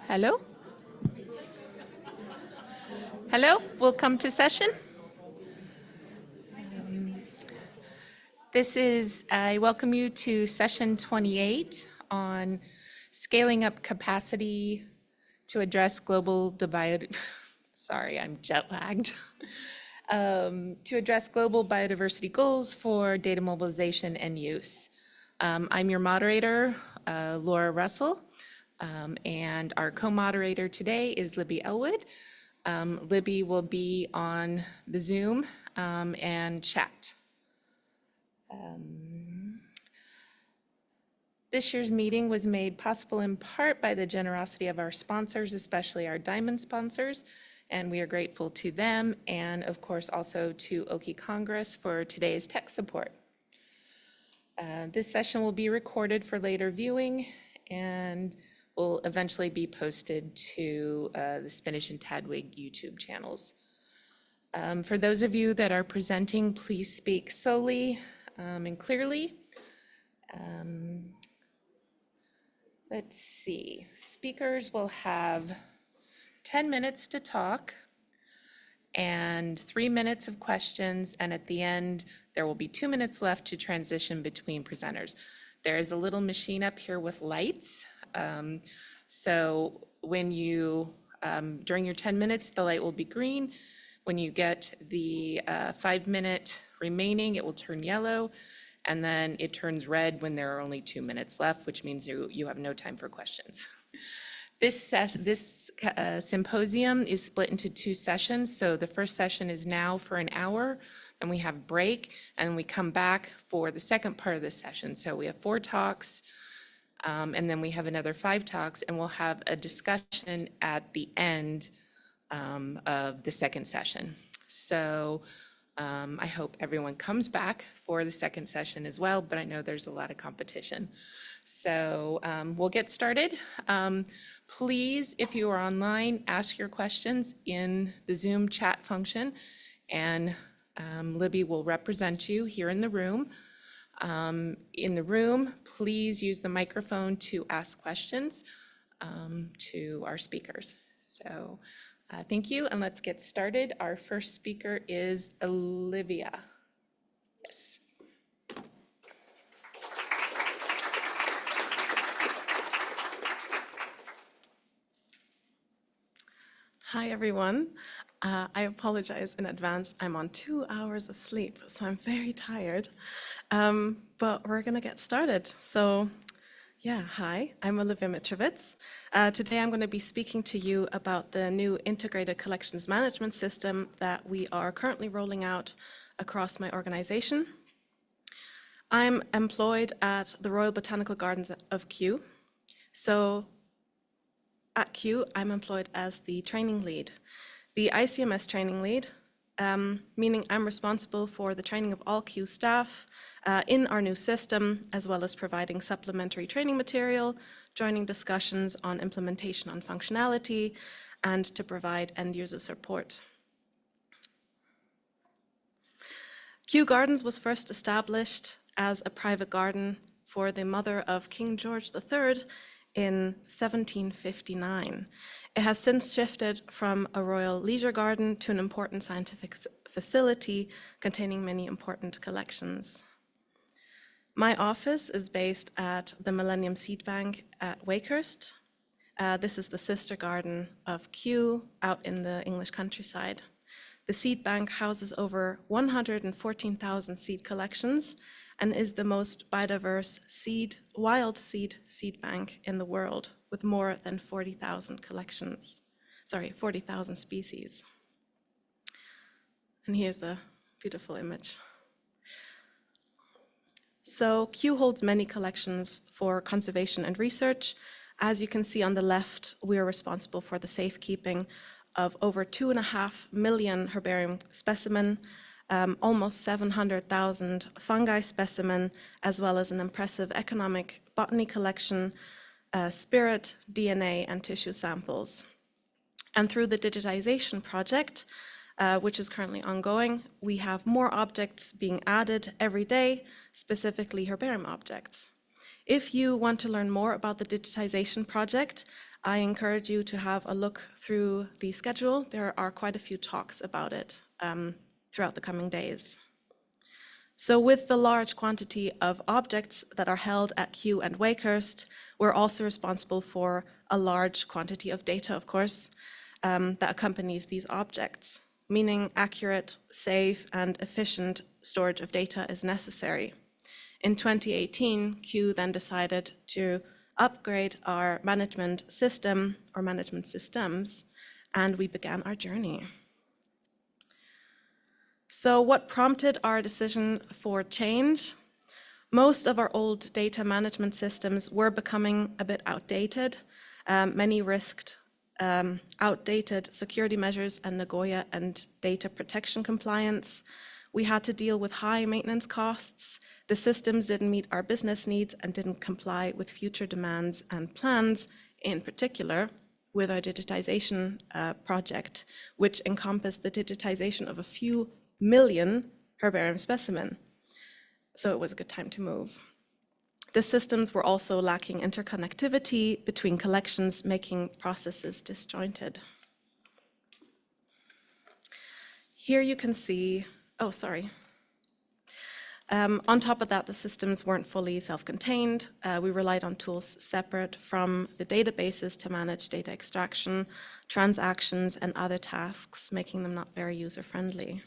Hello? Hello, welcome to session. I welcome you to session 28 on scaling up capacity to address sorry, I'm jet lagged. To address global biodiversity goals for data mobilization and use. I'm your moderator, Laura Russell, and our co-moderator today is Libby Elwood. Libby will be on the Zoom and chat. This year's meeting was made possible in part by the generosity of our sponsors, especially our diamond sponsors, and we are grateful to them, and of course also to Oki Congress for today's tech support. This session will be recorded for later viewing and will eventually be posted to the Spinach and Tadwig YouTube channels. For those of you that are presenting, please speak slowly and clearly. Let's see, speakers will have 10 minutes to talk and 3 minutes of questions, and at the end, there will be 2 minutes left to transition between presenters. There is a little machine up here with lights. So when you, during your 10 minutes, the light will be green. When you get the 5 minute remaining, it will turn yellow, and then it turns red when there are only 2 minutes left, which means you have no time for questions. This symposium is split into 2 sessions. So the first session is now for an hour, and we have break, and we come back for the second part of the session. So we have 4 talks, and then we have another 5 talks, and we'll have a discussion at the end of the second session. So I hope everyone comes back for the second session as well, but I know there's a lot of competition. So we'll get started. Please, if you are online, ask your questions in the Zoom chat function, and Libby will represent you here in the room. Please use the microphone to ask questions to our speakers. So thank you, and let's get started. Our first speaker is Olivia. Yes. Hi, everyone. I apologize in advance. I'm on 2 hours of sleep, so I'm very tired. But we're going to get started. So, yeah, hi, I'm Olivia Mitrovits. Today I'm going to be speaking to you about the new integrated collections management system that we are currently rolling out across my organization. I'm employed at the Royal Botanical Gardens of Kew. So at Kew, I'm employed as the training lead, the ICMS training lead, meaning I'm responsible for the training of all Kew staff in our new system, as well as providing supplementary training material, joining discussions on implementation on functionality, and to provide end-user support. Kew Gardens was first established as a private garden for the mother of King George III in 1759. It has since shifted from a royal leisure garden to an important scientific facility containing many important collections. My office is based at the Millennium Seed Bank at Wakehurst. This is the sister garden of Kew out in the English countryside. The seed bank houses over 114,000 seed collections and is the most biodiverse wild seed bank in the world, with more than 40,000 species. And here's a beautiful image. So Kew holds many collections for conservation and research. As you can see on the left, we are responsible for the safekeeping of over 2.5 million herbarium specimens, almost 700,000 fungi specimen, as well as an impressive economic botany collection, spirit, DNA, and tissue samples. And through the digitization project, which is currently ongoing, we have more objects being added every day, specifically herbarium objects. If you want to learn more about the digitization project, I encourage you to have a look through the schedule. There are quite a few talks about it throughout the coming days. So with the large quantity of objects that are held at Kew and Wakehurst, we're also responsible for a large quantity of data, of course, that accompanies these objects, meaning accurate, safe, and efficient storage of data is necessary. In 2018, Kew then decided to upgrade our management system or management systems, and we began our journey. So what prompted our decision for change? Most of our old data management systems were becoming a bit outdated. Many risked outdated security measures and Nagoya and data protection compliance. We had to deal with high maintenance costs. The systems didn't meet our business needs and didn't comply with future demands and plans, in particular with our digitization project, which encompassed the digitization of a few million herbarium specimen. So it was a good time to move. The systems were also lacking interconnectivity between collections, making processes disjointed. Here you can see, on top of that, the systems weren't fully self-contained. We relied on tools separate from the databases to manage data extraction, transactions, and other tasks, making them not very user-friendly.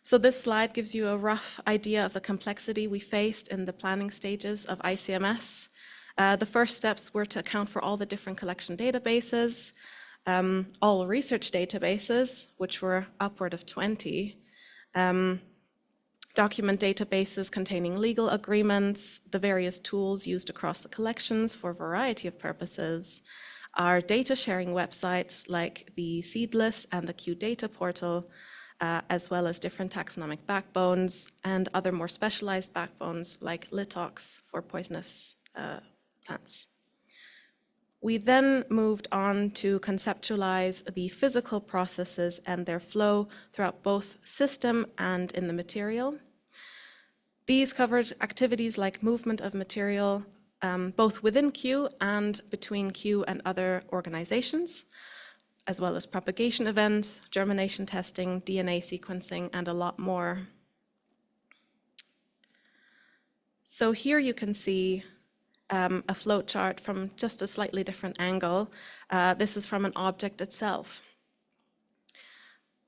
So this slide gives you a rough idea of the complexity we faced in the planning stages of ICMS. The first steps were to account for all the different collection databases, all research databases, which were upward of 20, document databases containing legal agreements, the various tools used across the collections for a variety of purposes, our data sharing websites like the Seed List and the Q Data Portal, as well as different taxonomic backbones and other more specialized backbones like Litox for poisonous plants. We then moved on to conceptualize the physical processes and their flow throughout both system and in the material. These covered activities like movement of material, both within Q and between Q and other organizations, as well as propagation events, germination testing, DNA sequencing, and a lot more. So here you can see a flow chart from just a slightly different angle. This is from an object itself.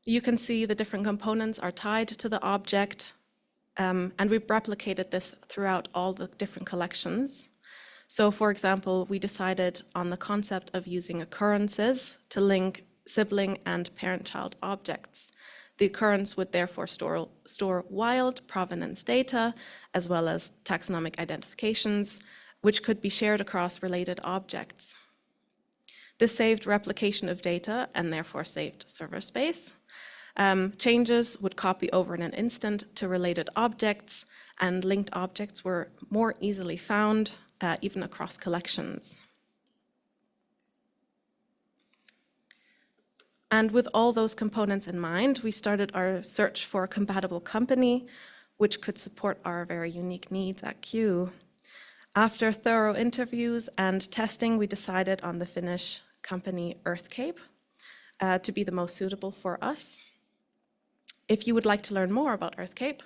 You can see the different components are tied to the object, and we've replicated this throughout all the different collections. So for example, we decided on the concept of using occurrences to link sibling and parent-child objects. The occurrence would therefore store wild provenance data, as well as taxonomic identifications, which could be shared across related objects. This saved replication of data and therefore saved server space. Changes would copy over in an instant to related objects, and linked objects were more easily found, even across collections. And with all those components in mind, we started our search for a compatible company which could support our very unique needs at Q. After thorough interviews and testing, we decided on the Finnish company EarthCape to be the most suitable for us. If you would like to learn more about EarthCape,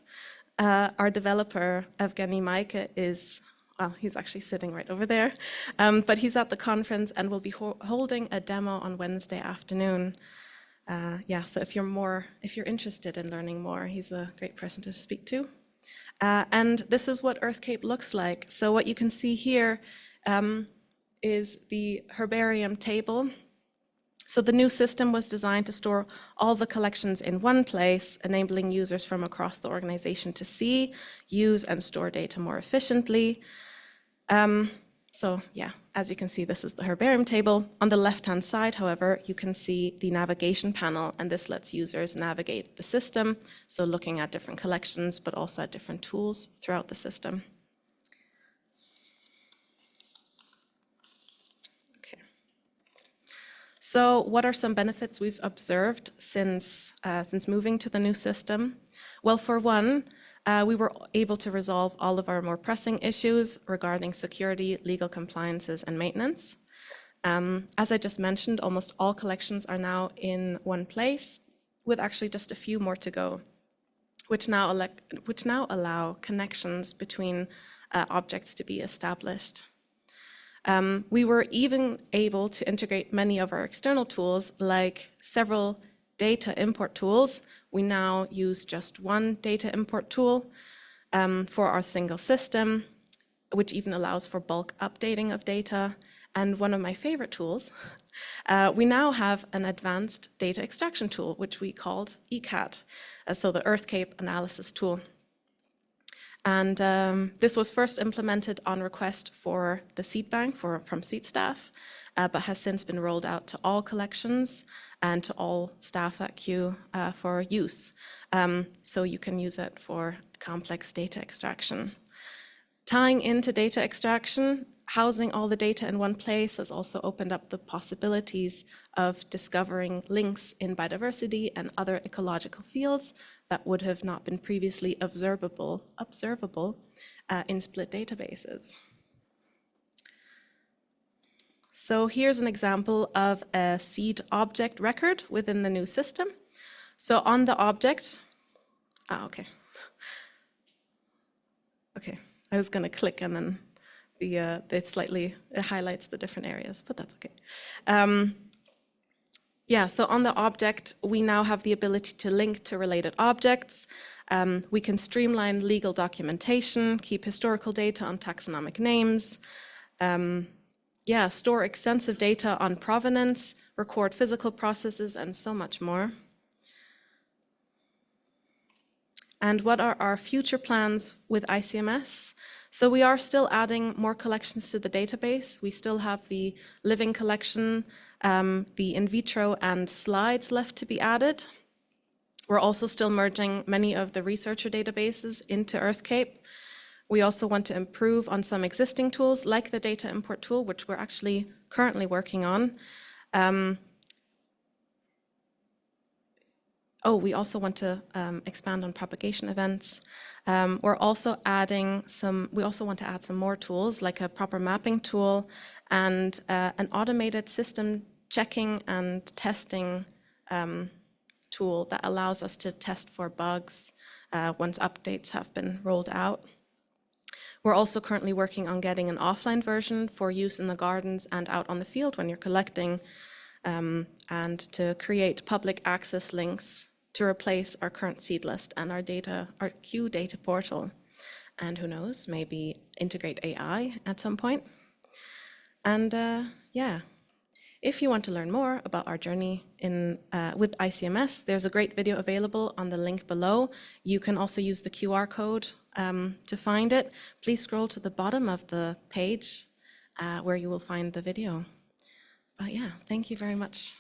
our developer, Evgeny Maike, is, well, he's actually sitting right over there, but he's at the conference and will be holding a demo on Wednesday afternoon. So if you're interested in learning more, he's a great person to speak to. And this is what EarthCape looks like. So what you can see here is the herbarium table. So the new system was designed to store all the collections in one place, enabling users from across the organization to see, use, and store data more efficiently. As you can see, this is the herbarium table. On the left-hand side, however, you can see the navigation panel, and this lets users navigate the system, so looking at different collections, but also at different tools throughout the system. So what are some benefits we've observed since moving to the new system? Well, for one, we were able to resolve all of our more pressing issues regarding security, legal compliances, and maintenance. As I just mentioned, almost all collections are now in one place, with actually just a few more to go, which now allow connections between objects to be established. We were even able to integrate many of our external tools, like several data import tools. We now use just one data import tool for our single system, which even allows for bulk updating of data. And one of my favorite tools, we now have an advanced data extraction tool, which we called ECAT, so the EarthCape analysis tool. And this was first implemented on request for the seed bank from seed staff, but has since been rolled out to all collections and to all staff at Kew for use. So you can use it for complex data extraction. Tying into data extraction, housing all the data in one place has also opened up the possibilities of discovering links in biodiversity and other ecological fields that would have not been previously observable in split databases. So here's an example of a seed object record within the new system. So on the object, okay, I was gonna click and then it highlights the different areas, but that's okay. Yeah, so on the object, we now have the ability to link to related objects. We can streamline legal documentation, keep historical data on taxonomic names, store extensive data on provenance, record physical processes, and so much more. And what are our future plans with ICMS? So we are still adding more collections to the database. We still have the living collection, the in vitro and slides left to be added. We're also still merging many of the researcher databases into EarthCape. We also want to improve on some existing tools like the data import tool, which we're actually currently working on. We also want to expand on propagation events. We also want to add some more tools like a proper mapping tool and an automated system checking and testing tool that allows us to test for bugs once updates have been rolled out. We're also currently working on getting an offline version for use in the gardens and out on the field when you're collecting, and to create public access links to replace our current seed list and our Kew data portal. And who knows, maybe integrate AI at some point. And if you want to learn more about our journey with ICMS, there's a great video available on the link below. You can also use the QR code to find it. Please scroll to the bottom of the page where you will find the video. But yeah, thank you very much.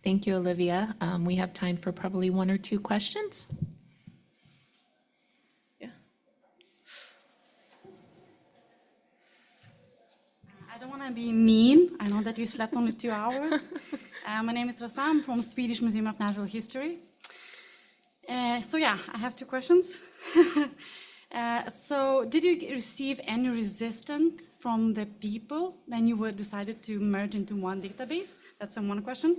Thank you, Olivia. We have time for probably 1 or 2 questions. Yeah. I don't want to be mean. I know that you slept only 2 hours. My name is Rasa. I'm from Swedish Museum of Natural History. I have 2 questions. So did you receive any resistance from the people when you were decided to merge into one database? That's one question.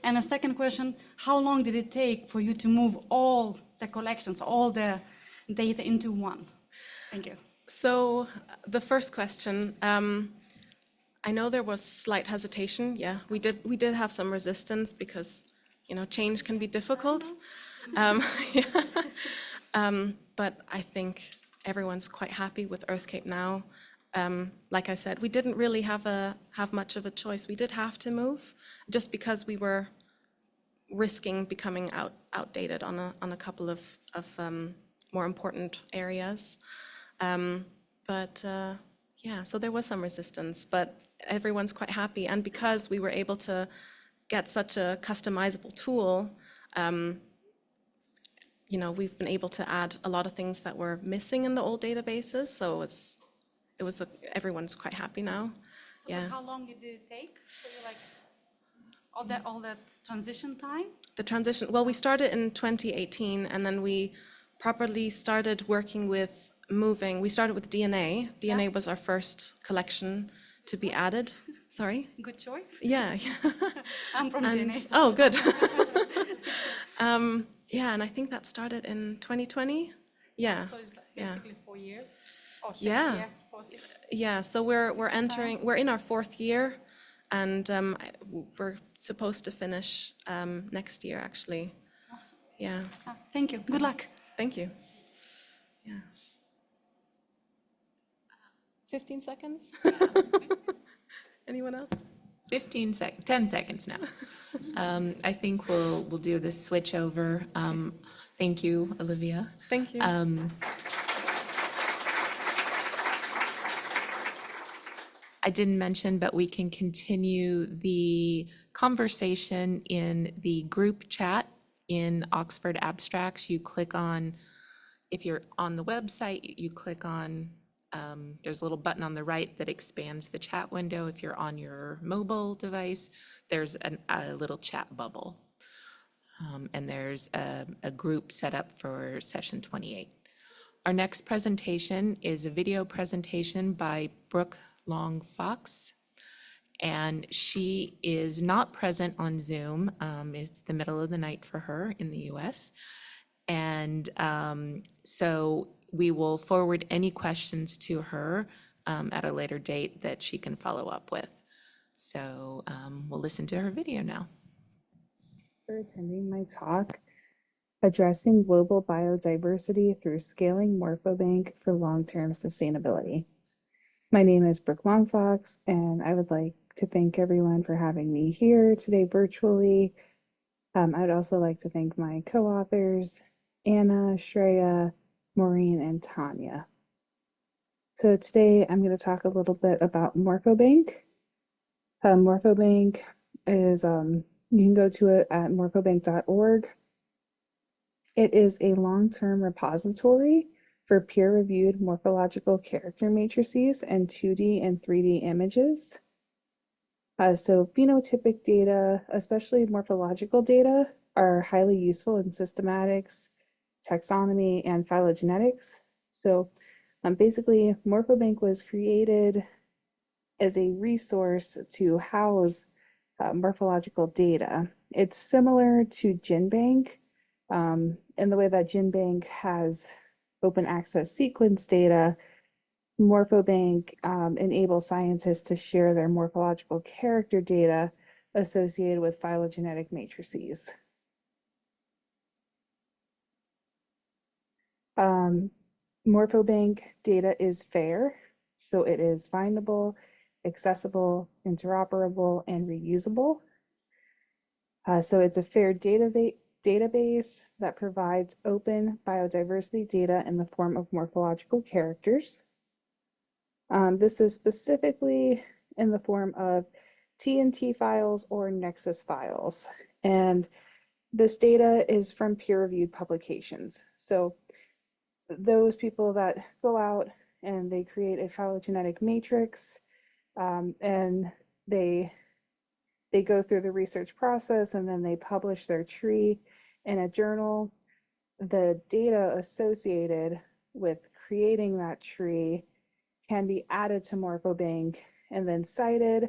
And a second question, how long did it take for you to move all the collections, all the data into one? Thank you. So the first question, I know there was slight hesitation. Yeah, we did have some resistance because, change can be difficult. But I think everyone's quite happy with EarthCape now. Like I said, we didn't really have much of a choice. We did have to move just because we were risking becoming outdated on a couple of more important areas. So there was some resistance, but everyone's quite happy. And because we were able to get such a customizable tool, we've been able to add a lot of things that were missing in the old databases. So everyone's quite happy now. So how long did it take? So all that transition time? the transition, well, we started in 2018 and then we properly started working with moving. We started with DNA. DNA was our first collection to be added. Sorry? Good choice. Yeah. I'm from And, DNA. oh, good. Yeah, and I think that started in 2020. Yeah. So it's Yeah. basically 4 years. Or 6, Yeah. yeah, 4, 6. Yeah, so we're in our fourth year, and we're supposed to finish next year, actually. Awesome. Yeah, Thank you. Good luck. thank you. Yeah. 15 seconds? Anyone else? 10 seconds now. I think we'll do the switch over. Thank you, Olivia. Thank you. I didn't mention, but we can continue the conversation in the group chat in Oxford Abstracts. You click on, if you're on the website, you click on, there's a little button on the right that expands the chat window. If you're on your mobile device, there's a little chat bubble. And there's a group set up for session 28. Our next presentation is a video presentation by Brooke Long Fox, and she is not present on Zoom. It's the middle of the night for her in the US. And so we will forward any questions to her at a later date that she can follow up with. So we'll listen to her video now. For attending my talk, Addressing Global Biodiversity Through Scaling MorphoBank for Long-Term Sustainability. My name is Brooke Longfox, and I would like to thank everyone for having me here today virtually. I would also like to thank my co-authors, Anna, Shreya, Maureen, and Tanya. So today I'm going to talk a little bit about MorphoBank. MorphoBank is, you can go to it at morphobank.org. It is a long-term repository for peer-reviewed morphological character matrices and 2D and 3D images. So phenotypic data, especially morphological data, are highly useful in systematics, taxonomy, and phylogenetics. So basically, MorphoBank was created as a resource to house morphological data. It's similar to GenBank in the way that GenBank has open access sequence data. MorphoBank enables scientists to share their morphological character data associated with phylogenetic matrices. MorphoBank data is fair, so it is findable, accessible, interoperable, and reusable. So it's a fair database that provides open biodiversity data in the form of morphological characters. This is specifically in the form of TNT files or Nexus files. And this data is from peer-reviewed publications. So those people that go out and they create a phylogenetic matrix and they go through the research process and then they publish their tree in a journal. The data associated with creating that tree can be added to MorphoBank and then cited,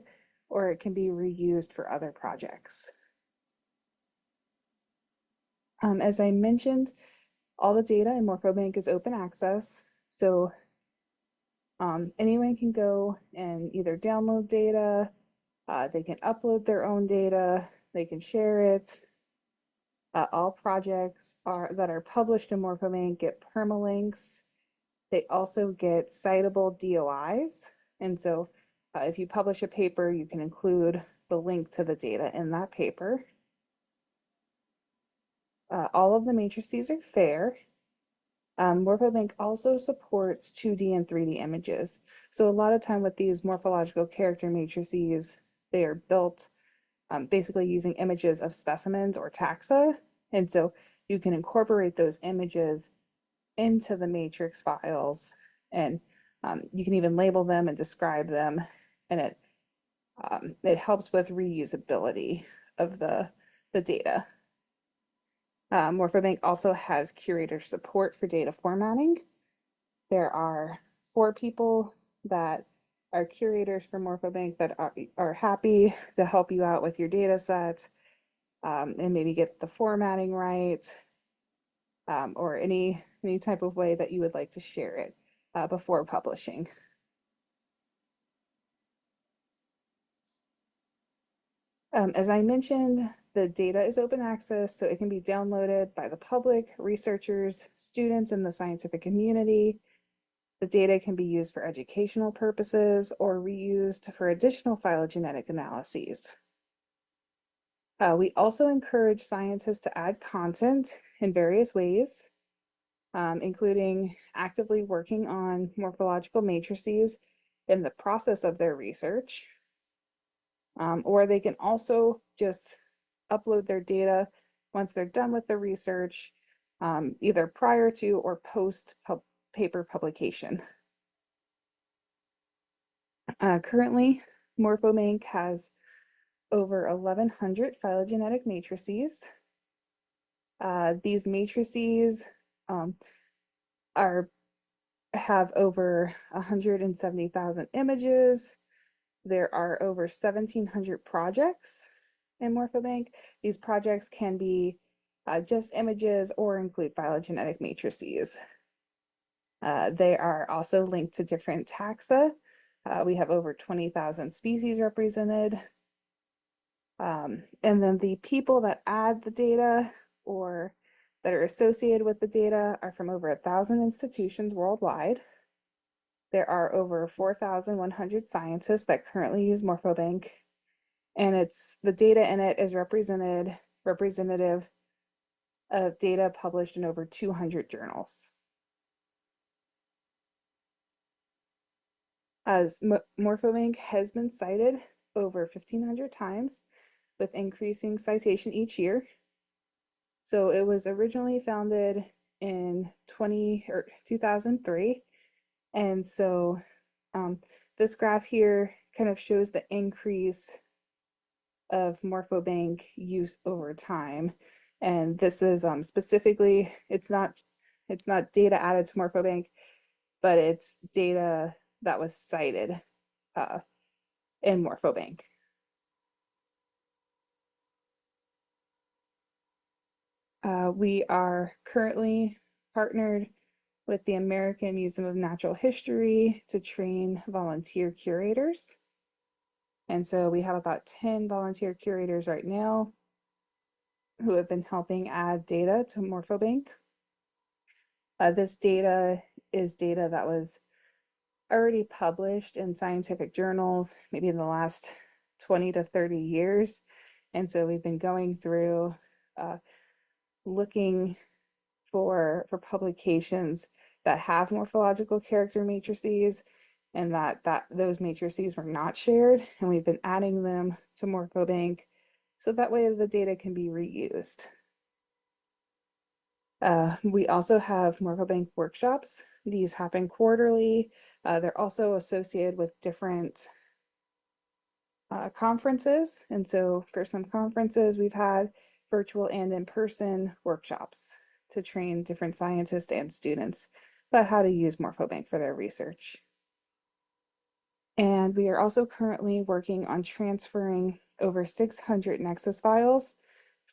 or it can be reused for other projects. As I mentioned, all the data in MorphoBank is open access, so anyone can go and either download data, they can upload their own data, they can share it. All projects that are published in MorphoBank get permalinks. They also get citable DOIs. And so if you publish a paper, you can include the link to the data in that paper. All of the matrices are fair. MorphoBank also supports 2D and 3D images. So a lot of time with these morphological character matrices, they are built basically using images of specimens or taxa. And so you can incorporate those images into the matrix files, and you can even label them and describe them, and it helps with reusability of the data. MorphoBank also has curator support for data formatting. There are 4 people that are curators for MorphoBank that are happy to help you out with your data set, and maybe get the formatting right, or any type of way that you would like to share it before publishing. As I mentioned, the data is open access, so it can be downloaded by the public, researchers, students in the scientific community. The data can be used for educational purposes or reused for additional phylogenetic analyses. We also encourage scientists to add content in various ways, including actively working on morphological matrices in the process of their research. Or they can also just upload their data once they're done with the research, either prior to or post paper publication. Currently, MorphoBank has over 1,100 phylogenetic matrices. These matrices have over 170,000 images. There are over 1,700 projects in MorphoBank. These projects can be just images or include phylogenetic matrices. They are also linked to different taxa. We have over 20,000 species represented. And then the people that add the data or that are associated with the data are from over 1,000 institutions worldwide. There are over 4,100 scientists that currently use MorphoBank, and the data in it is representative of data published in over 200 journals. As MorphoBank has been cited over 1,500 times, with increasing citation each year. So it was originally founded in 2003, and so this graph here kind of shows the increase of MorphoBank use over time. And this is specifically, it's not data added to MorphoBank, but it's data that was cited in MorphoBank. We are currently partnered with the American Museum of Natural History to train volunteer curators. And so we have about 10 volunteer curators right now who have been helping add data to MorphoBank. This data is data that was already published in scientific journals, maybe in the last 20 to 30 years. And so we've been going through looking for publications that have morphological character matrices and that those matrices were not shared, and we've been adding them to MorphoBank so that way the data can be reused. We also have MorphoBank workshops. These happen quarterly. They're also associated with different conferences, and so for some conferences we've had virtual and in-person workshops to train different scientists and students about how to use MorphoBank for their research. And we are also currently working on transferring over 600 Nexus files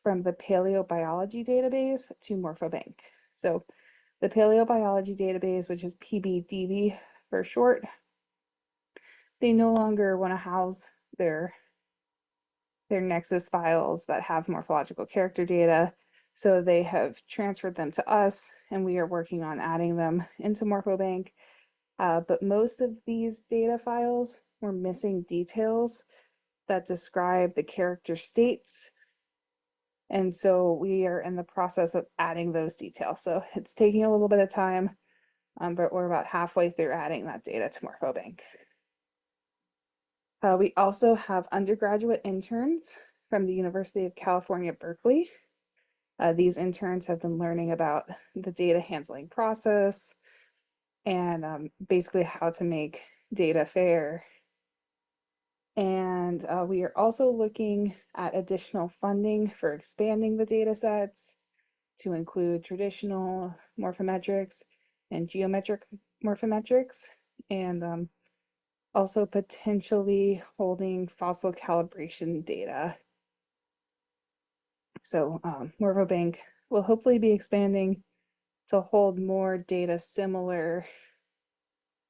from the paleobiology database to MorphoBank. So the paleobiology database, which is PBDB for short, they no longer want to house their Nexus files that have morphological character data. So they have transferred them to us, and we are working on adding them into MorphoBank. But most of these data files were missing details that describe the character states. And so we are in the process of adding those details. So it's taking a little bit of time, but we're about halfway through adding that data to MorphoBank. We also have undergraduate interns from the University of California, Berkeley. These interns have been learning about the data handling process and basically how to make data fair. And we are also looking at additional funding for expanding the data sets to include traditional morphometrics and geometric morphometrics, and also potentially holding fossil calibration data. So MorphoBank will hopefully be expanding to hold more data similar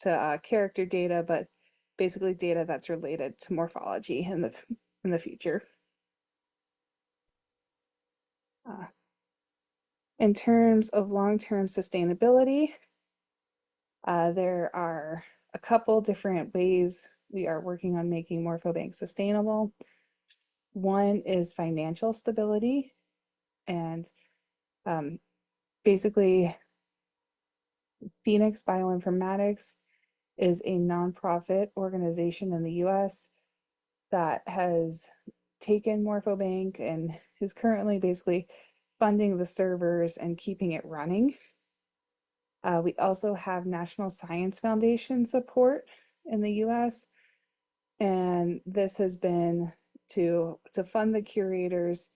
to character data, but basically data that's related to morphology in the future. In terms of long-term sustainability, there are a couple different ways we are working on making MorphoBank sustainable. One is financial stability, and basically Phoenix Bioinformatics is a nonprofit organization in the US that has taken MorphoBank and is currently basically funding the servers and keeping it running. We also have National Science Foundation support in the US, and this has been to fund the curators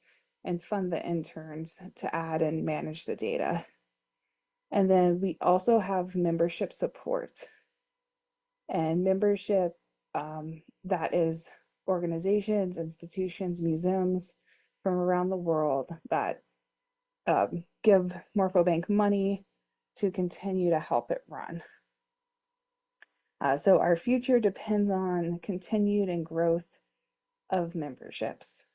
and fund the interns to add and manage the data. And then we also have membership support. And membership, that is organizations, institutions, museums from around the world that give MorphoBank money to continue to help it run. So our future depends on continued and growth of memberships.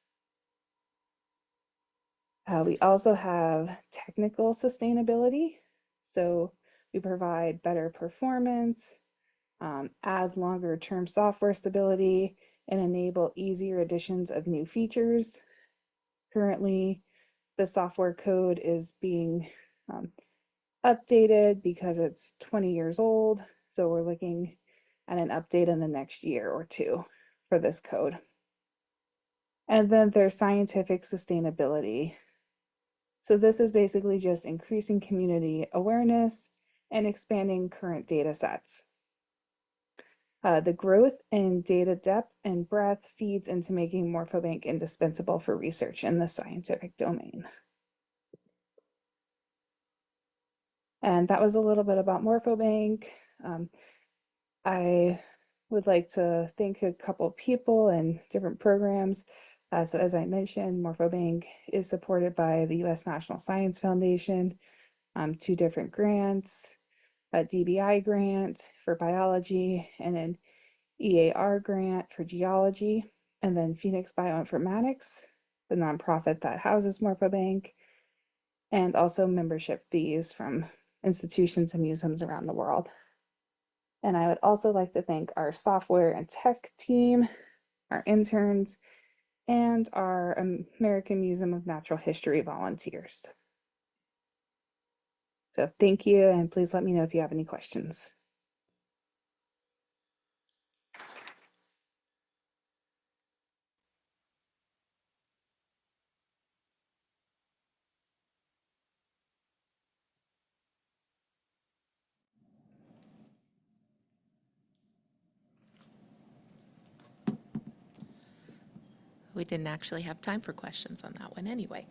We also have technical sustainability. So we provide better performance, add longer term software stability, and enable easier additions of new features. Currently, the software code is being updated because it's 20 years old. So we're looking at an update in the next year or two for this code. And then there's scientific sustainability. So this is basically just increasing community awareness and expanding current data sets. The growth in data depth and breadth feeds into making MorphoBank indispensable for research in the scientific domain. And that was a little bit about MorphoBank. I would like to thank a couple people and different programs. So as I mentioned, MorphoBank is supported by the U.S. National Science Foundation, 2 different grants, a DBI grant for biology, and an EAR grant for geology, and then Phoenix Bioinformatics, the nonprofit that houses MorphoBank, and also membership fees from institutions and museums around the world. And I would also like to thank our software and tech team, our interns, and our American Museum of Natural History volunteers. So thank you, and please let me know if you have any questions. We didn't actually have time for questions on that one anyway.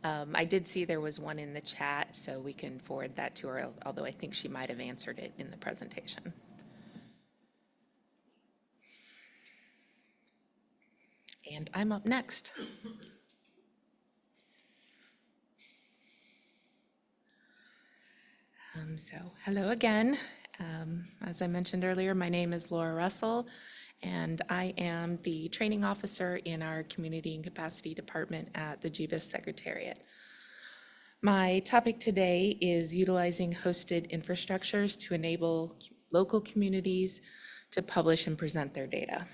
I did see there was one in the chat, so we can forward that to her, although I think she might have answered it in the presentation. And I'm up next. So hello again. As I mentioned earlier, my name is Laura Russell, and I am the training officer in our Community and Capacity Department at the GBIF Secretariat. My topic today is utilizing hosted infrastructures to enable local communities to publish and present their data.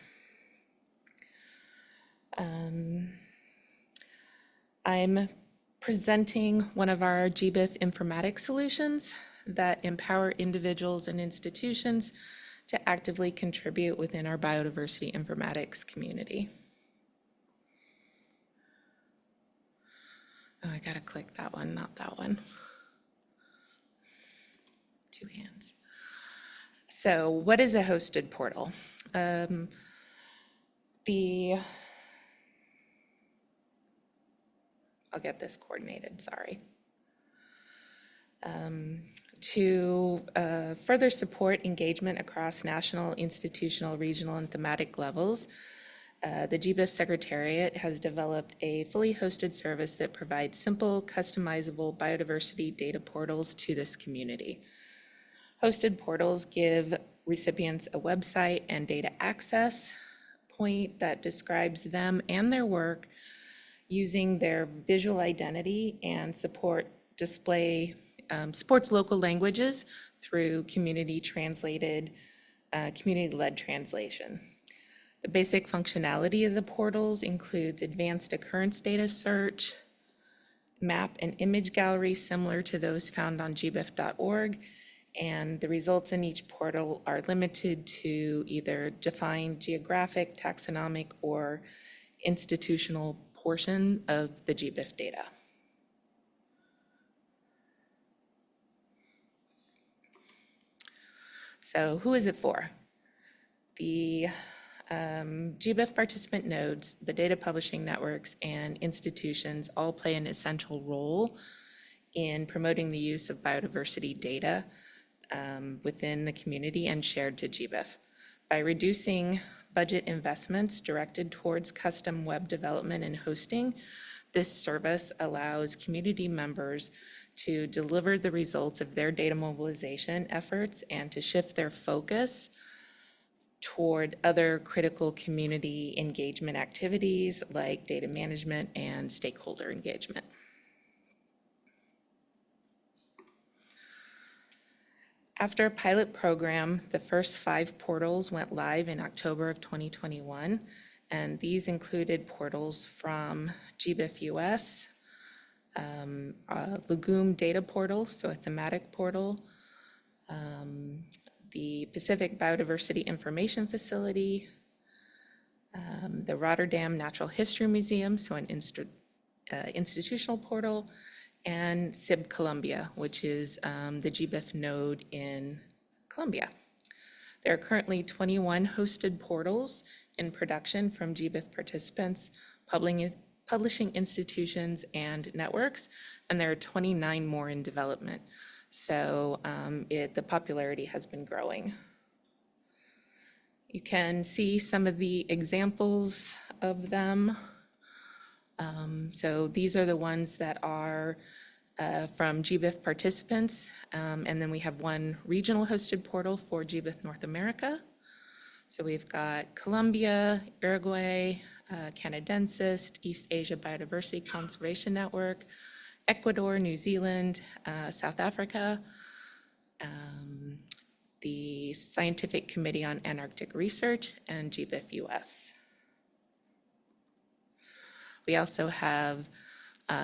I'm presenting one of our GBIF informatics solutions that empower individuals and institutions to actively contribute within our biodiversity informatics community. Oh, I gotta click that one, not that one. 2 hands. So what is a hosted portal? I'll get this coordinated, sorry. To further support engagement across national, institutional, regional, and thematic levels, the GBIF Secretariat has developed a fully hosted service that provides simple, customizable biodiversity data portals to this community. Hosted portals give recipients a website and data access point that describes them and their work using their visual identity and supports local languages through community-led translation. The basic functionality of the portals includes advanced occurrence data search, map and image galleries similar to those found on gbif.org, and the results in each portal are limited to either defined geographic, taxonomic, or institutional portion of the GBIF data. So who is it for? The GBIF participant nodes, the data publishing networks, and institutions all play an essential role in promoting the use of biodiversity data within the community and shared to GBIF. By reducing budget investments directed towards custom web development and hosting, this service allows community members to deliver the results of their data mobilization efforts and to shift their focus toward other critical community engagement activities like data management and stakeholder engagement. After a pilot program, the first 5 portals went live in October of 2021, and these included portals from GBIF US, a Legume data portal, so a thematic portal, the Pacific Biodiversity Information Facility, the Rotterdam Natural History Museum, so an institutional portal, and SYM Colombia, which is the GBIF node in Colombia. There are currently 21 hosted portals in production from GBIF participants, publishing institutions and networks, and there are 29 more in development. So the popularity has been growing. You can see some of the examples of them. So these are the ones that are from GBIF participants, and then we have one regional hosted portal for GBIF North America. So we've got Colombia, Uruguay, Canadensis, East Asia Biodiversity Conservation Network, Ecuador, New Zealand, South Africa, the Scientific Committee on Antarctic Research, and GBIF US. We also have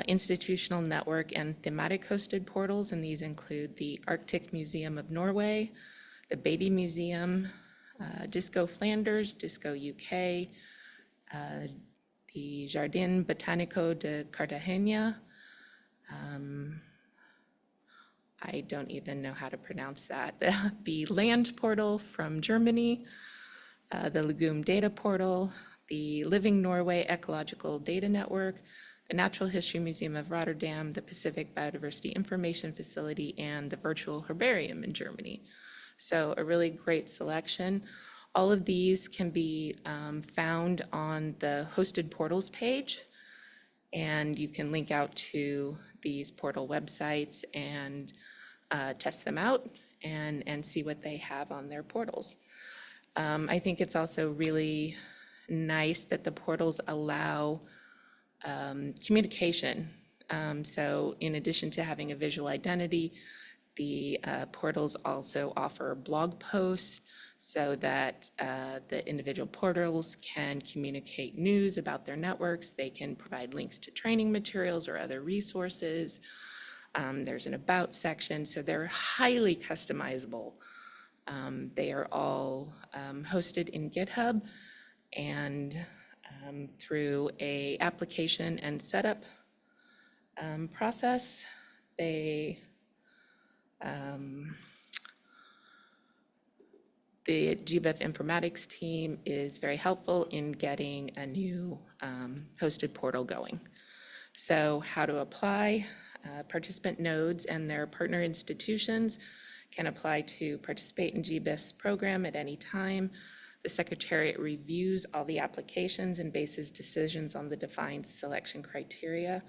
institutional network and thematic hosted portals, and these include the Arctic Museum of Norway, the Beatty Museum, Disco Flanders, Disco UK, the Jardin Botanico de Cartagena. I don't even know how to pronounce that. The Land Portal from Germany, the Legume Data Portal, the Living Norway Ecological Data Network, the Natural History Museum of Rotterdam, the Pacific Biodiversity Information Facility, and the Virtual Herbarium in Germany. So a really great selection. All of these can be found on the hosted portals page, and you can link out to these portal websites and test them out and see what they have on their portals. I think it's also really nice that the portals allow communication. So in addition to having a visual identity, the portals also offer blog posts so that the individual portals can communicate news about their networks. They can provide links to training materials or other resources. There's an about section, so they're highly customizable. They are all hosted in GitHub, and through a application and setup process, the GBIF informatics team is very helpful in getting a new hosted portal going. So how to apply? Participant nodes and their partner institutions can apply to participate in GBIF's program at any time. The Secretariat reviews all the applications and bases decisions on the defined selection criteria.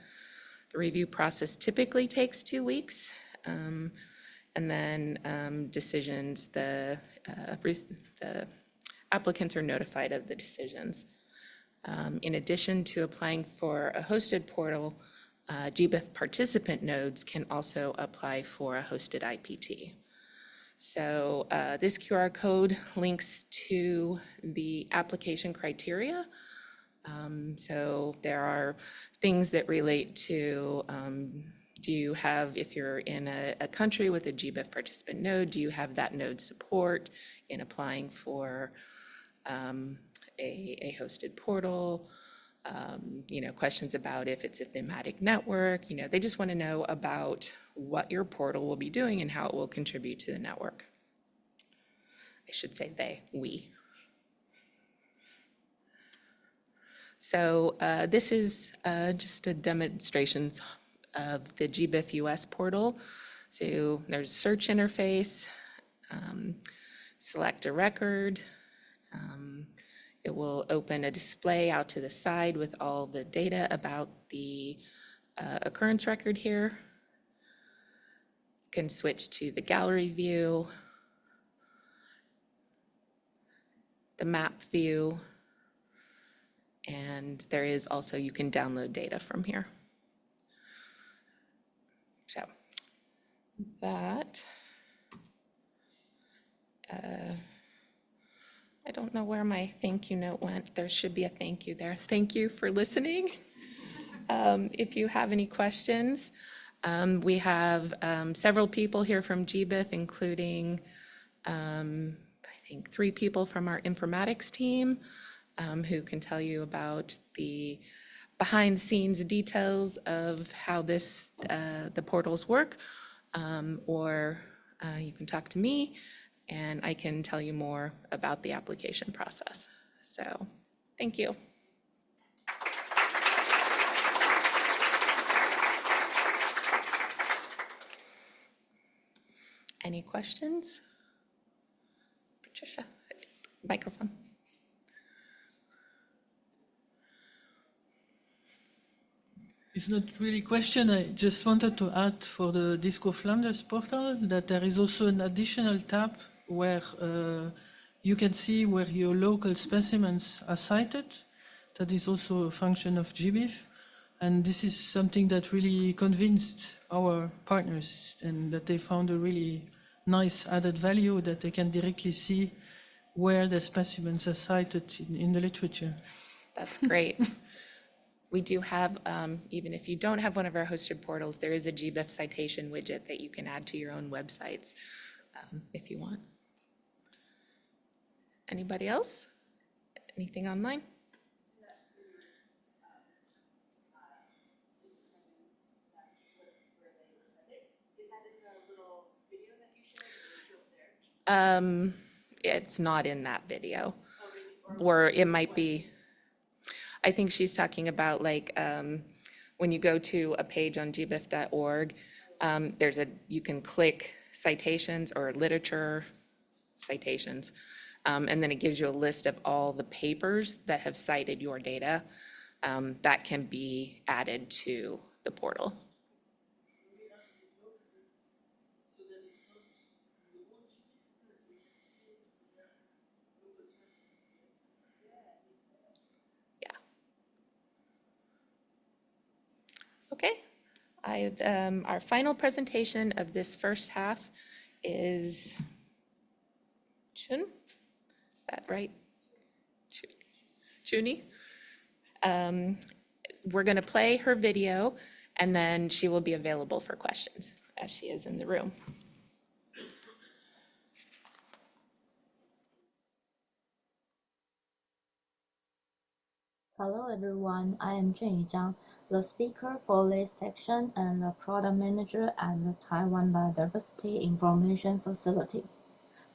The review process typically takes 2 weeks. And then decisions, the applicants are notified of the decisions. In addition to applying for a hosted portal, GBIF participant nodes can also apply for a hosted IPT. So this QR code links to the application criteria. So there are things that relate to, do you have, if you're in a country with a GBIF participant node, do you have that node support in applying for a hosted portal? Questions about if it's a thematic network, they just want to know about what your portal will be doing and how it will contribute to the network. I should say we. So this is just a demonstration of the GBIF US portal. So there's a search interface, select a record. It will open a display out to the side with all the data about the occurrence record here. You can switch to the gallery view, the map view, and there is also, you can download data from here. So that, I don't know where my thank you note went. There should be a thank you there. Thank you for listening. If you have any questions, we have several people here from GBIF, including I think 3 people from our informatics team who can tell you about the behind the scenes details of how the portals work, or you can talk to me and I can tell you more about the application process. So, thank you. Any questions? Patricia, microphone. It's not really a question. I just wanted to add for the Disco Flanders portal that there is also an additional tab where you can see where your local specimens are cited. That is also a function of GBIF. And this is something that really convinced our partners and that they found a really nice added value that they can directly see where the specimens are cited in the literature. That's great. We do have, even if you don't have one of our hosted portals, there is a GBIF citation widget that you can add to your own websites if you want. Anybody else? Anything online? It's not in that video, or it might be. I think she's talking about like when you go to a page on gbif.org, you can click citations or literature citations, and then it gives you a list of all the papers that have cited your data that can be added to the portal. Okay, our final presentation of this first half is Chun, is that right? Chun-I. We're going to play her video and then she will be available for questions as she is in the room. Hello everyone, I am Chang, the speaker for this section and the product manager at the Taiwan Biodiversity Information Facility.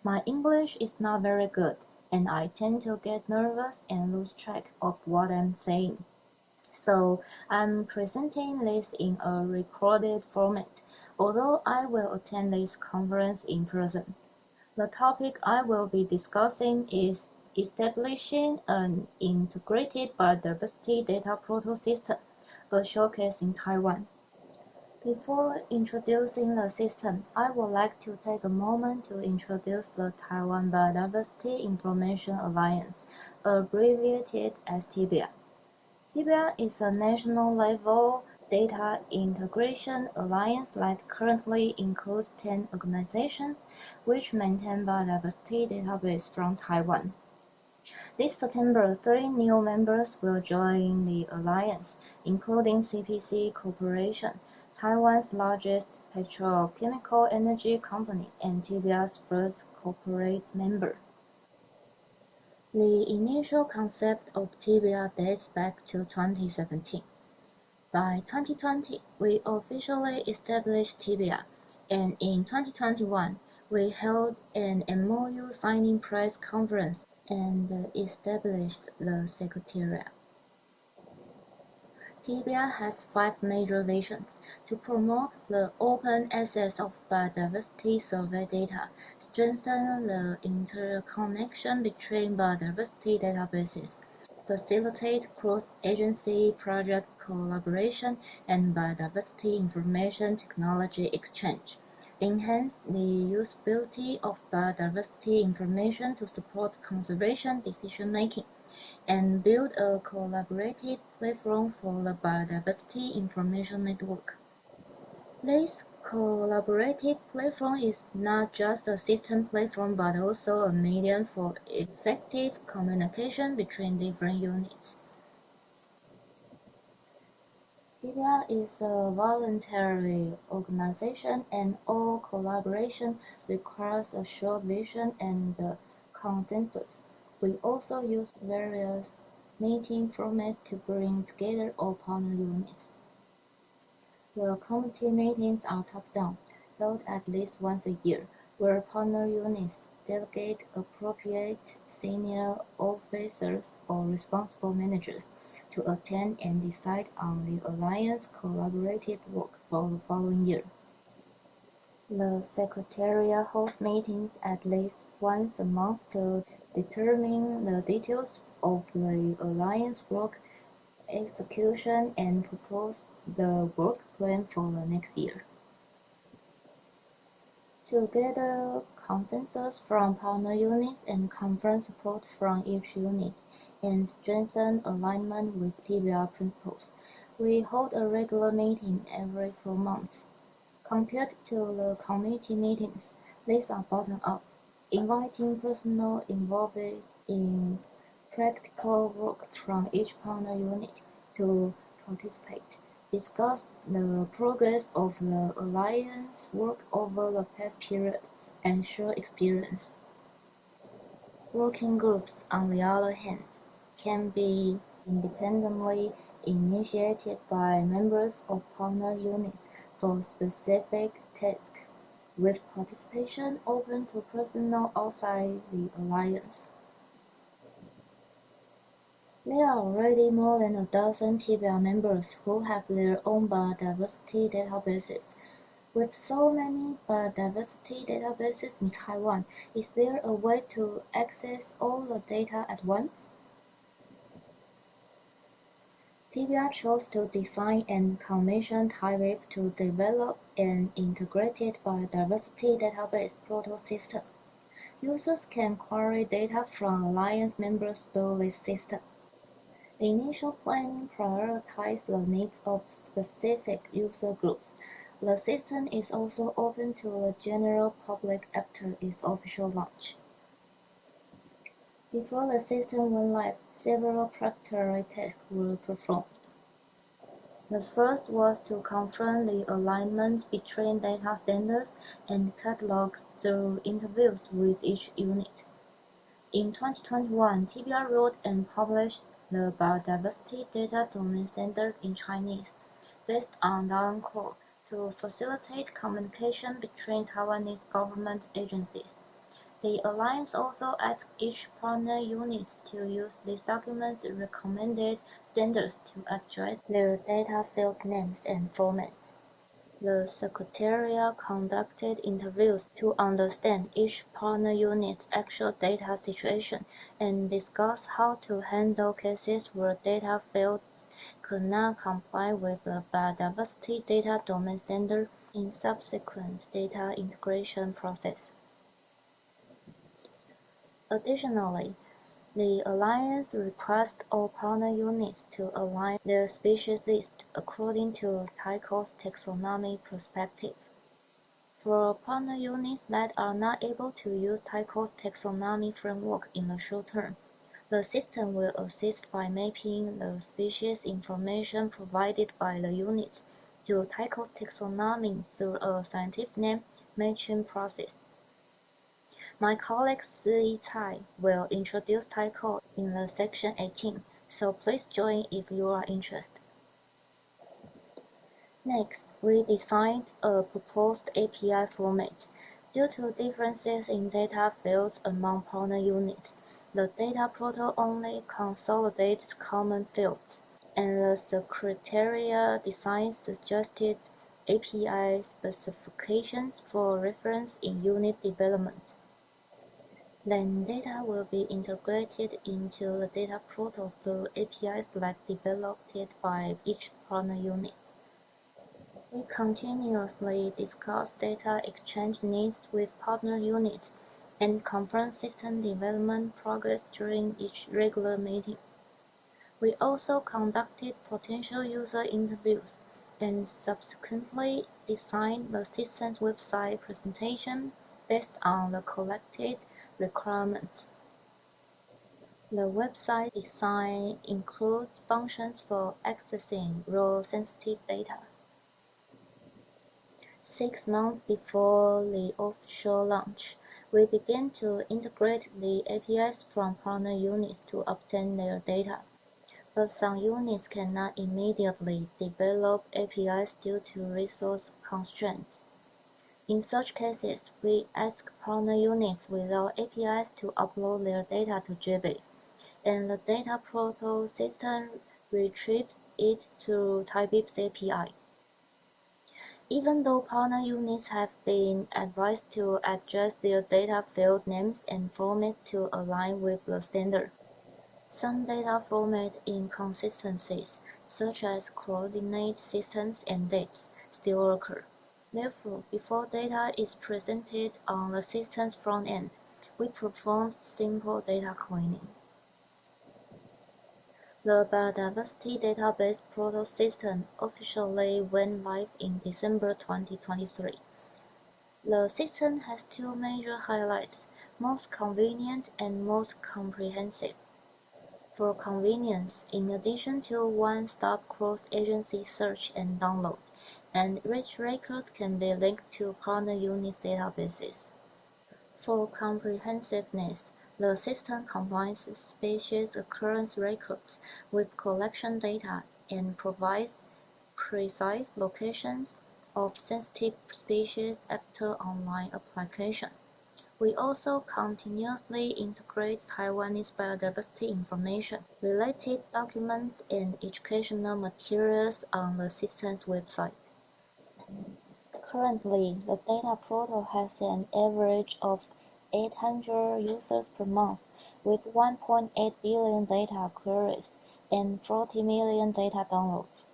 My English is not very good, and I tend to get nervous and lose track of what I'm saying. so I'm presenting this in a recorded format, although I will attend this conference in person. The topic I will be discussing is establishing an integrated biodiversity data portal system, a showcase in Taiwan. Before introducing the system, I would like to take a moment to introduce the Taiwan Biodiversity Information Alliance, abbreviated as TBI. TBI is a national-level data integration alliance that currently includes 10 organizations which maintain biodiversity database from Taiwan. This September, 3 new members will join the alliance, including CPC Corporation, Taiwan's largest petrochemical energy company and TBI's first corporate member. The initial concept of TBI dates back to 2017. By 2020, we officially established TBI, and in 2021, we held an MOU signing press conference and established the Secretariat. TBI has 5 major visions: to promote the open access of biodiversity survey data, strengthen the interconnection between biodiversity databases, facilitate cross-agency project collaboration and biodiversity information technology exchange, enhance the usability of biodiversity information to support conservation decision-making, and build a collaborative platform for the Biodiversity Information Network. This collaborative platform is not just a system platform but also a medium for effective communication between different units. TBI is a voluntary organization and all collaboration requires a shared vision and consensus. We also use various meeting formats to bring together all partner units. The committee meetings are top-down, held at least once a year, where partner units delegate appropriate senior officers or responsible managers to attend and decide on the Alliance collaborative work for the following year. The Secretariat holds meetings at least once a month to determine the details of the Alliance work execution and propose the work plan for the next year. To gather consensus from partner units and conference support from each unit, and strengthen alignment with TBI principles, we hold a regular meeting every 4 months. Compared to the committee meetings, these are bottom-up, inviting personnel involved in practical work from each partner unit to participate, discuss the progress of the Alliance work over the past period, and share experience. Working groups, on the other hand, can be independently initiated by members of partner units for specific tasks, with participation open to personnel outside the Alliance. There are already more than a dozen TBI members who have their own biodiversity databases. With so many biodiversity databases in Taiwan, is there a way to access all the data at once? TBI chose to design and commission TaiWave to develop an integrated biodiversity database portal system. Users can query data from Alliance members through this system. Initial planning prioritized the needs of specific user groups. The system is also open to the general public after its official launch. Before the system went live, several preparatory tests were performed. The first was to confirm the alignment between data standards and catalogs through interviews with each unit. In 2021, TBI wrote and published the Biodiversity Data Domain Standard in Chinese, based on Down Core, to facilitate communication between Taiwanese government agencies. The Alliance also asked each partner unit to use these documents' recommended standards to address their data field names and formats. The Secretariat conducted interviews to understand each partner unit's actual data situation and discuss how to handle cases where data fields could not comply with the Biodiversity Data Domain Standard in subsequent data integration process. Additionally, the Alliance requests all partner units to align their species list according to Tycho's taxonomy perspective. For partner units that are not able to use Tycho's taxonomy framework in the short term, the system will assist by mapping the species information provided by the units to Tycho's taxonomy through a scientific name matching process. My colleague 4.1 will introduce Tycho in the section 18, so please join if you are interested. Next, we designed a proposed API format. Due to differences in data fields among partner units, the data portal only consolidates common fields, and the Secretariat design suggested API specifications for reference in unit development. Then data will be integrated into the data portal through APIs developed by each partner unit. We continuously discuss data exchange needs with partner units and confirm system development progress during each regular meeting. We also conducted potential user interviews and subsequently designed the system's website presentation based on the collected requirements. The website design includes functions for accessing raw sensitive data. 6 months before the official launch, we began to integrate the APIs from partner units to obtain their data, but some units cannot immediately develop APIs due to resource constraints. In such cases, we ask partner units without APIs to upload their data to JBeef, and the data portal system retrieves it through TypeBeef's API. Even though partner units have been advised to adjust their data field names and formats to align with the standard, some data format inconsistencies, such as coordinate systems and dates, still occur. Therefore, before data is presented on the system's front end, we performed simple data cleaning. The Biodiversity Database Portal system officially went live in December 2023. The system has two major highlights: most convenient and most comprehensive. For convenience, in addition to one-stop cross-agency search and download, and each record can be linked to partner units' databases. For comprehensiveness, the system combines species occurrence records with collection data and provides precise locations of sensitive species after online application. We also continuously integrate Taiwanese biodiversity information, related documents, and educational materials on the system's website. Currently, the data portal has an average of 800 users per month, with 1.8 billion data queries and 40 million data downloads.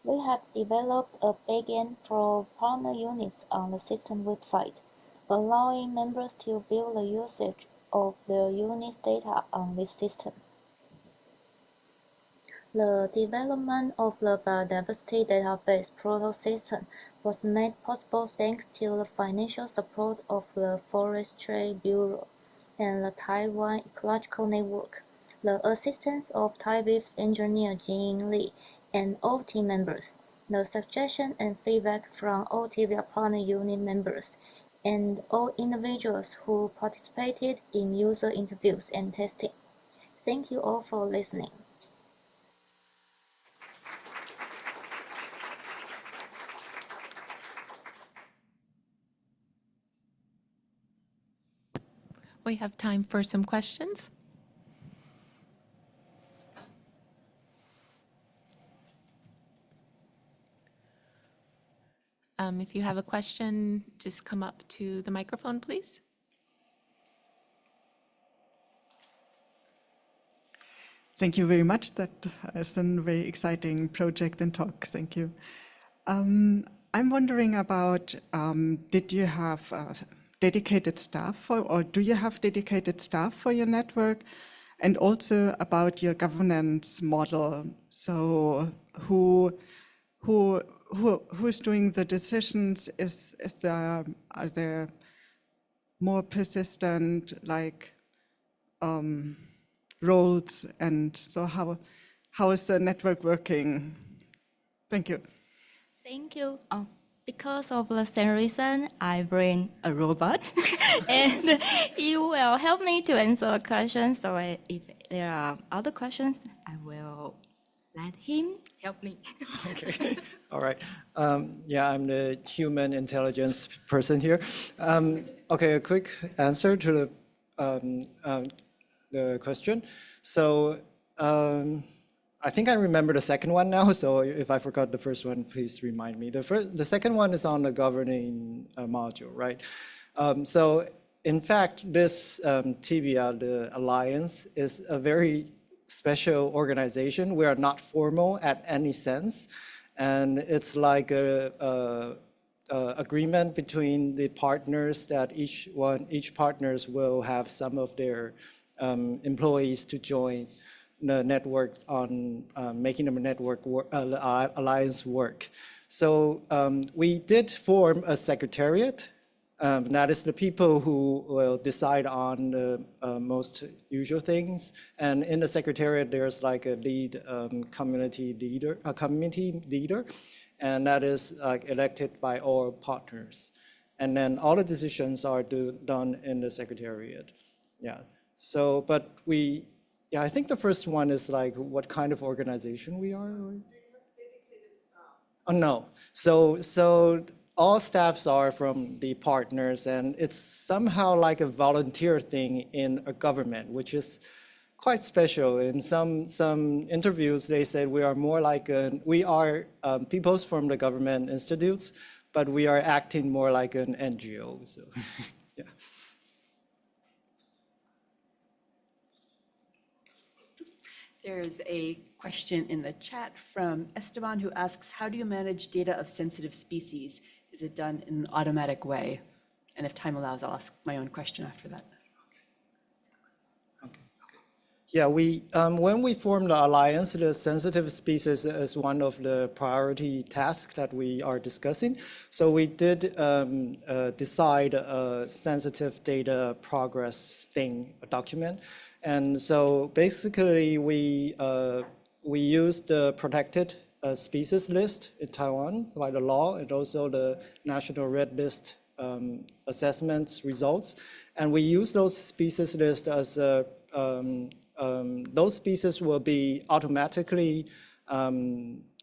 We have developed a backend for partner units on the system website, allowing members to view the usage of the unit's data on this system. The development of the Biodiversity Database Portal system was made possible thanks to the financial support of the Forestry Bureau and the Taiwan Ecological Network, the assistance of TypeBeef's engineer Jing Li, and all team members, the suggestion and feedback from all TVA partner unit members, and all individuals who participated in user interviews and testing. Thank you all for listening. We have time for some questions. If you have a question, just come up to the microphone, please. Thank you very much. That is a very exciting project and talk. Thank you. I'm wondering about, did you have dedicated staff for, or do you have dedicated staff for your network? And also about your governance model. So who's doing the decisions? Are there more persistent like roles, and so how is the network working? Thank you. Thank you. Because of the same reason, I bring a robot, and he will help me to answer a question. So if there are other questions, I will let him help me. Okay, all right. Yeah, I'm the human intelligence person here. Okay, a quick answer to the question. So I think I remember the second one now, so if I forgot the first one, please remind me. The second one is on the governing module, right? So in fact, this TBIA, the Alliance, is a very special organization. We are not formal at any sense, and it's like a agreement between the partners that each partners will have some of their employees to join the network on making the network alliance work. So we did form a secretariat. That is the people who will decide on the most usual things. And in the secretariat, there's like a lead community leader, and that is elected by all partners. And then all the decisions are done in the secretariat. Yeah. So, but yeah, I think the first one is like what kind of organization we are. Oh no, so all staffs are from the partners, and it's somehow like a volunteer thing in a government, which is quite special. In some interviews, they said we are more like we are people from the government institutes, but we are acting more like an NGO. So, yeah. There's a question in the chat from Esteban who asks, how do you manage data of sensitive species? Is it done in an automatic way? And if time allows, I'll ask my own question after that. Okay. Yeah, when we formed the alliance, the sensitive species is one of the priority tasks that we are discussing. So we did decide a sensitive data progress document. And so basically we used the protected species list in Taiwan by the law, and also the National Red List assessments results. And we use those species list as those species will be automatically,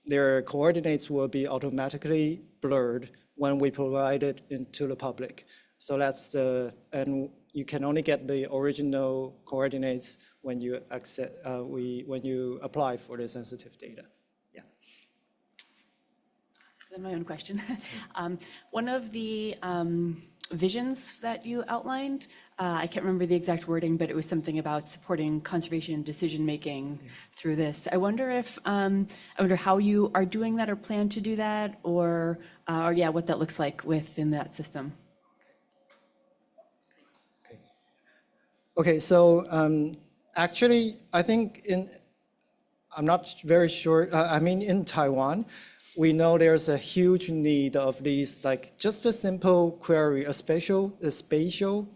their coordinates will be automatically blurred when we provide it into the public. So that's and you can only get the original coordinates when you when you apply for the sensitive data. Yeah. So then my own question. One of the visions that you outlined, I can't remember the exact wording, but it was something about supporting conservation decision-making through this. I wonder if, I wonder how you are doing that or plan to do that, or yeah, what that looks like within that system. Okay, so actually, I think I'm not very sure, I mean, in Taiwan, we know there's a huge need of these, like just a simple query, a spatial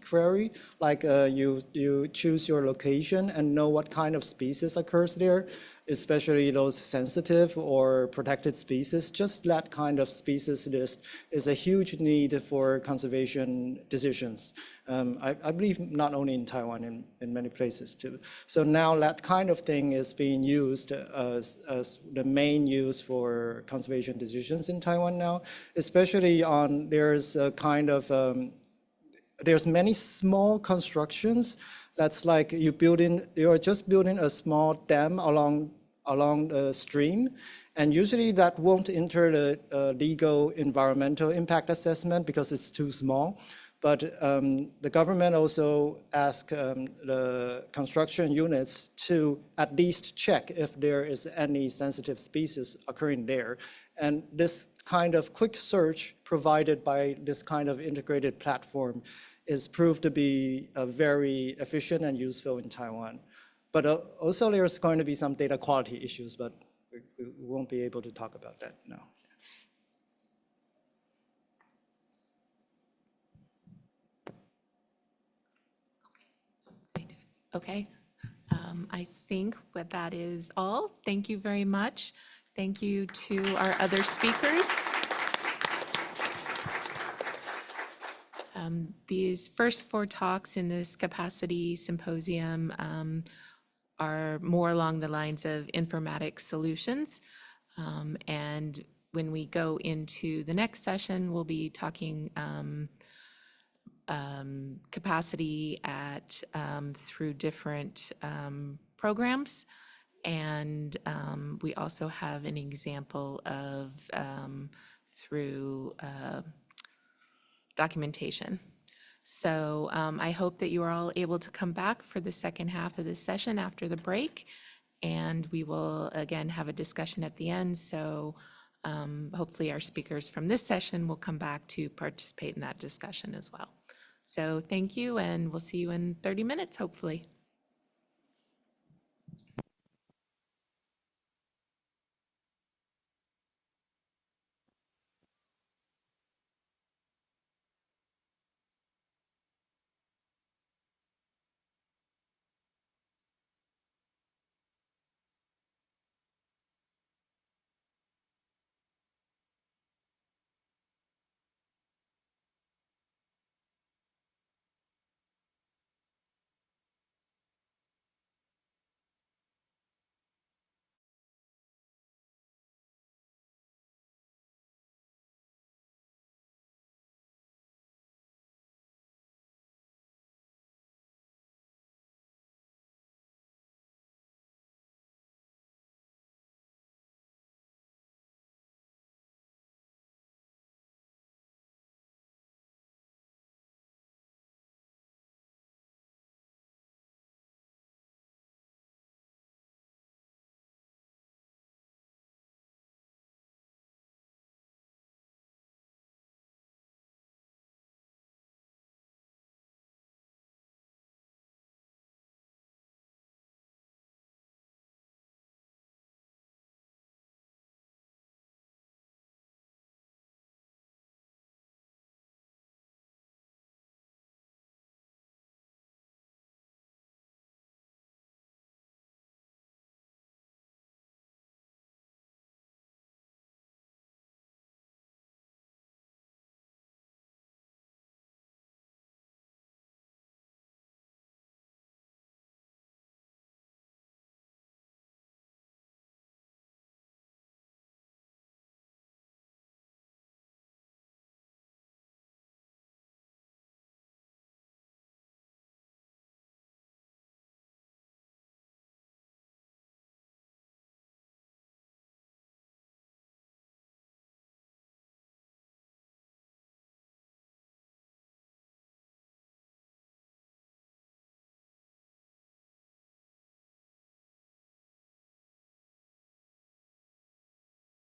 query, like you choose your location and know what kind of species occurs there, especially those sensitive or protected species. Just that kind of species list is a huge need for conservation decisions. I believe not only in Taiwan, in many places too. So now that kind of thing is being used as the main use for conservation decisions in Taiwan now, especially there's a kind of, there's many small constructions that's like you're just building a small dam along the stream, And usually that won't enter the legal environmental impact assessment because it's too small. But the government also asked the construction units to at least check if there is any sensitive species occurring there. And this kind of quick search provided by this kind of integrated platform is proved to be very efficient and useful in Taiwan. But also there's going to be some data quality issues, but we won't be able to talk about that now. Okay, I think that is all. Thank you very much. Thank you to our other speakers. These first 4 talks in this capacity symposium are more along the lines of informatics solutions. And when we go into the next session, we'll be talking capacity through different programs. And we also have an example of through documentation. So I hope that you are all able to come back for the second half of this session after the break. And we will again have a discussion at the end. So hopefully our speakers from this session will come back to participate in that discussion as well. So thank you, and we'll see you in 30 minutes, hopefully.